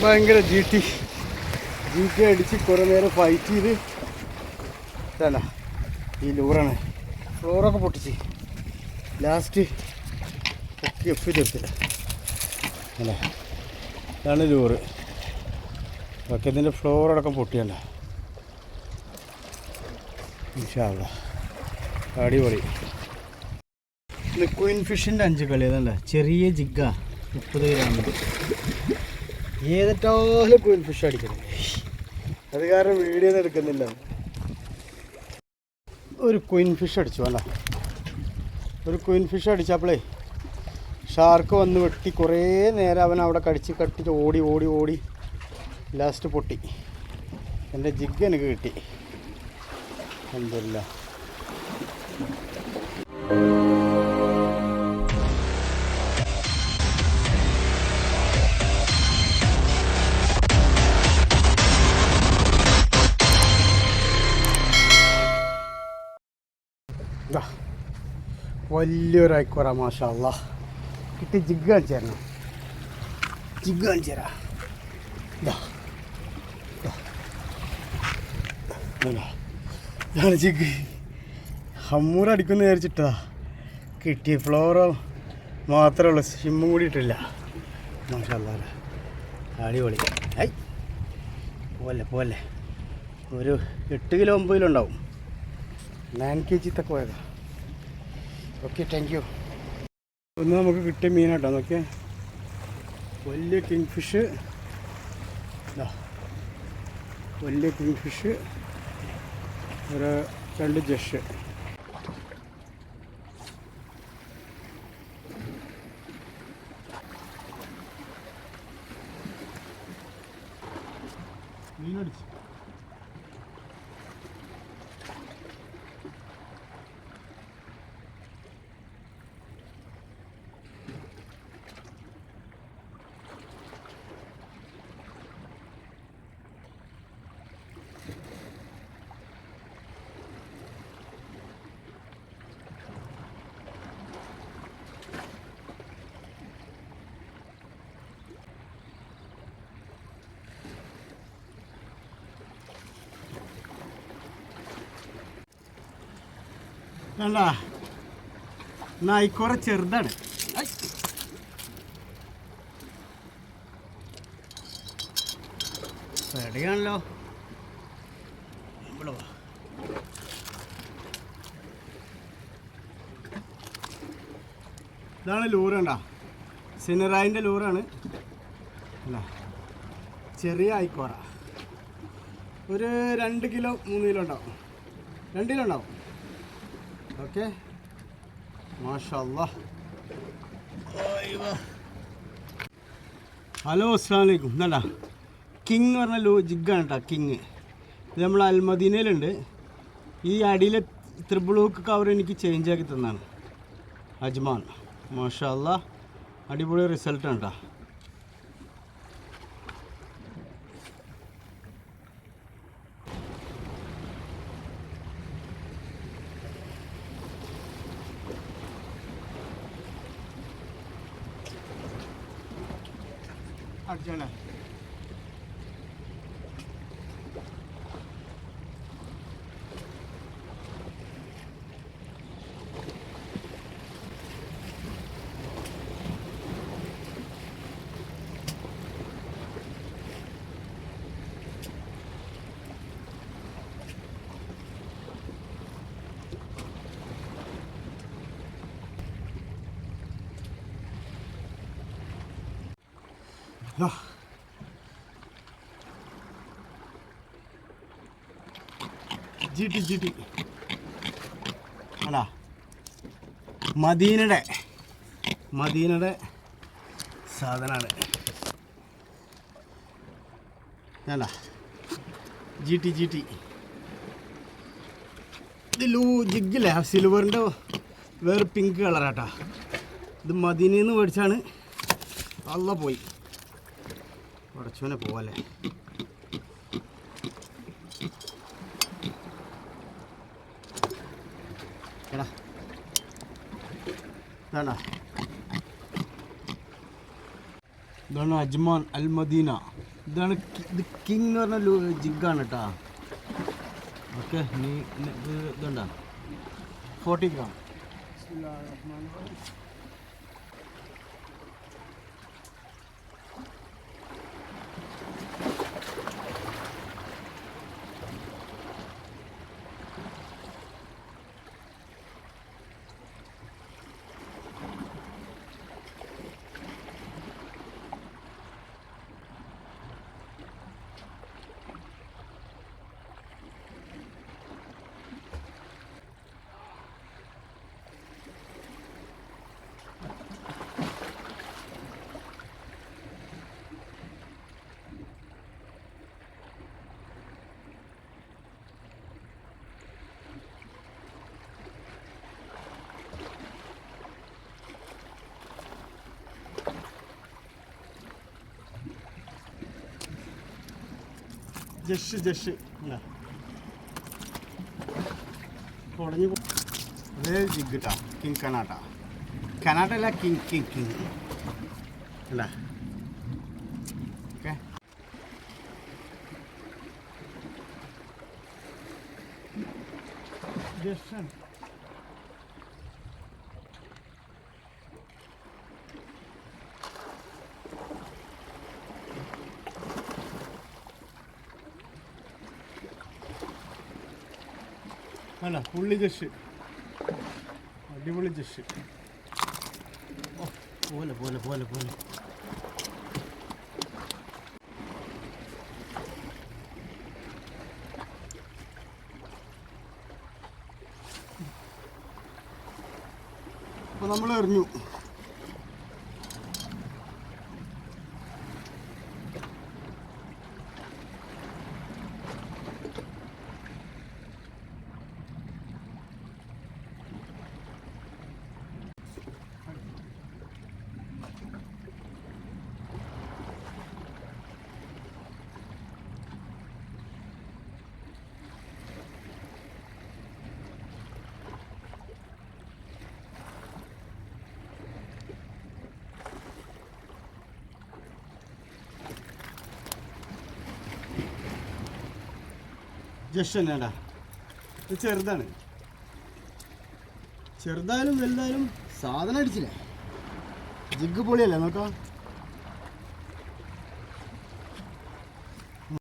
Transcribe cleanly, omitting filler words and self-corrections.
ഭയങ്കര G T അടിച്ച് കുറേ നേരം ഫൈറ്റ് ചെയ്ത് ഇതല്ല ഈ ലൂറാണ്. ഫ്ലോറൊക്കെ പൊട്ടിച്ച് ലാസ്റ്റ് ഒക്കെ എഫ് തീർത്തില്ല അല്ലേ. ഇതാണ് ലൂറ്. ഒക്കെ ഇതിൻ്റെ ഫ്ലോറടക്കം പൊട്ടിയല്ല. ഇൻഷാ അല്ലാ അടിപൊളി. ക്വീൻ ഫിഷിൻ്റെ 5 കളി അതല്ല, ചെറിയ ജിഗ്ഗ 30 ഗ്രാമിൽ ഏതെറ്റാലും ക്വീൻ ഫിഷ് അടിക്കണം. അത് കാരണം വീഡിയോ ഒന്നും എടുക്കുന്നില്ല. ഒരു ക്വീൻ ഫിഷ് അടിച്ചു അല്ല. ഒരു ക്വീൻ ഫിഷ് അടിച്ചപ്പോഴേ ഷാർക്ക് വന്ന് വെട്ടി കുറേ നേരം അവൻ അവിടെ കടിച്ച് ഓടി ലാസ്റ്റ് പൊട്ടി. എൻ്റെ ജിഗ് എനിക്ക് കിട്ടി. അൽഹംദുലില്ലാ. വലിയൊരു ഐക്കോറ മാഷാ അല്ലാ കിട്ടി. ജിഗ് കാണിച്ചു തരണം. ജിഗ് കാണിച്ചു തരാം. ഇതാണ് ജിഗ്. ഹമ്മൂറടിക്കുന്ന വിചാരിച്ചിട്ടാ കിട്ടിയ. ഫ്ലോറോ മാത്രമേ ഉള്ളൂ, ഷിമ്മും കൂടി ഇട്ടില്ല. മാഷാ അല്ലാ അടിപൊളി. ഐ പോലെ ഒരു 8 കിലോ 9 കിലോ ഉണ്ടാവും. 9 kg തക്ക പോയതാ. Okay, thank you. ഒന്ന് നമുക്ക് കിട്ടിയ മീനാട്ടോ. നോക്കിയേ, വലിയ കിങ് ഫിഷ്. വലിയ കിങ് ഫിഷ്, ഒരു 2 ജഷ്. മീനടിച്ചു. അല്ല നായിക്കോറ ചെറുതാണ്. പേടിയാണല്ലോ. ഇതാണ് ലൂറ് കണ്ട, സിനറായിൻ്റെ ലൂറാണ് അല്ല. ചെറിയ ആയിക്കോറ ഒരു 2 കിലോ 3 കിലോ ഉണ്ടാവും. 2 കിലോ ഉണ്ടാവും. ഓക്കെ, മാഷാ അല്ലാ. ഹലോ, അസ്സലാമു അലൈക്കും. എന്താ കിങ് എന്ന് പറഞ്ഞ ജിഗാണ് കേട്ടോ. കിങ് ഇത് നമ്മൾ അൽമദീനയിലുണ്ട്. ഈ അടിയിലെ ത്രിബിൾ ഹുക്ക് കവർ എനിക്ക് ചേഞ്ച് ആക്കി തന്നാണ് അജ്മാൻ. മാഷാ അല്ലാ അടിപൊളി റിസൾട്ടാണ് കേട്ടോ. അടിച്ചാണ് ജി ടി ആണോ. മദീനയുടെ സാധനമാണ്. അല്ല ജി ടി ഇത് ജിഗില്ലേ സിൽവറിൻ്റെ വേറെ പിങ്ക് കളറാട്ടാ. ഇത് മദീനയിൽ നിന്ന് മേടിച്ചാണ്. അല്ല പോയി ഉടച്ചോനെ പോവല്ലേ. എടാ വേണ്ട ഇതാണ് അജ്മാൻ അൽ മദീന. ഇതാണ് ഇത് കിങ് എന്ന് പറഞ്ഞ ജിഗാണ് കേട്ടോ. ഓക്കെ, നീ ഇതുണ്ടാ 40 ഗ്രാം. ജഷ് അല്ല കുടഞ്ഞു. അതേ ജിഗ് കേട്ടോ, കിങ് കനാട്ട അല്ല കിങ് അല്ല. ഓക്കെ, ജഷ് അല്ല പുള്ളി ജഷ്, അടിപൊളി ജഷ്. ഓ പോലെ പോലെ പോലെ പോലെ അപ്പോൾ നമ്മൾ എറിഞ്ഞു. ജസ്റ്റ് തന്നെയാടാ, ഇത് ചെറുതാണ്. ചെറുതായാലും വലുതായാലും സാധനം അടിച്ചില്ലേ. ജിഗ് പൊളിയല്ലേ നോക്കാം.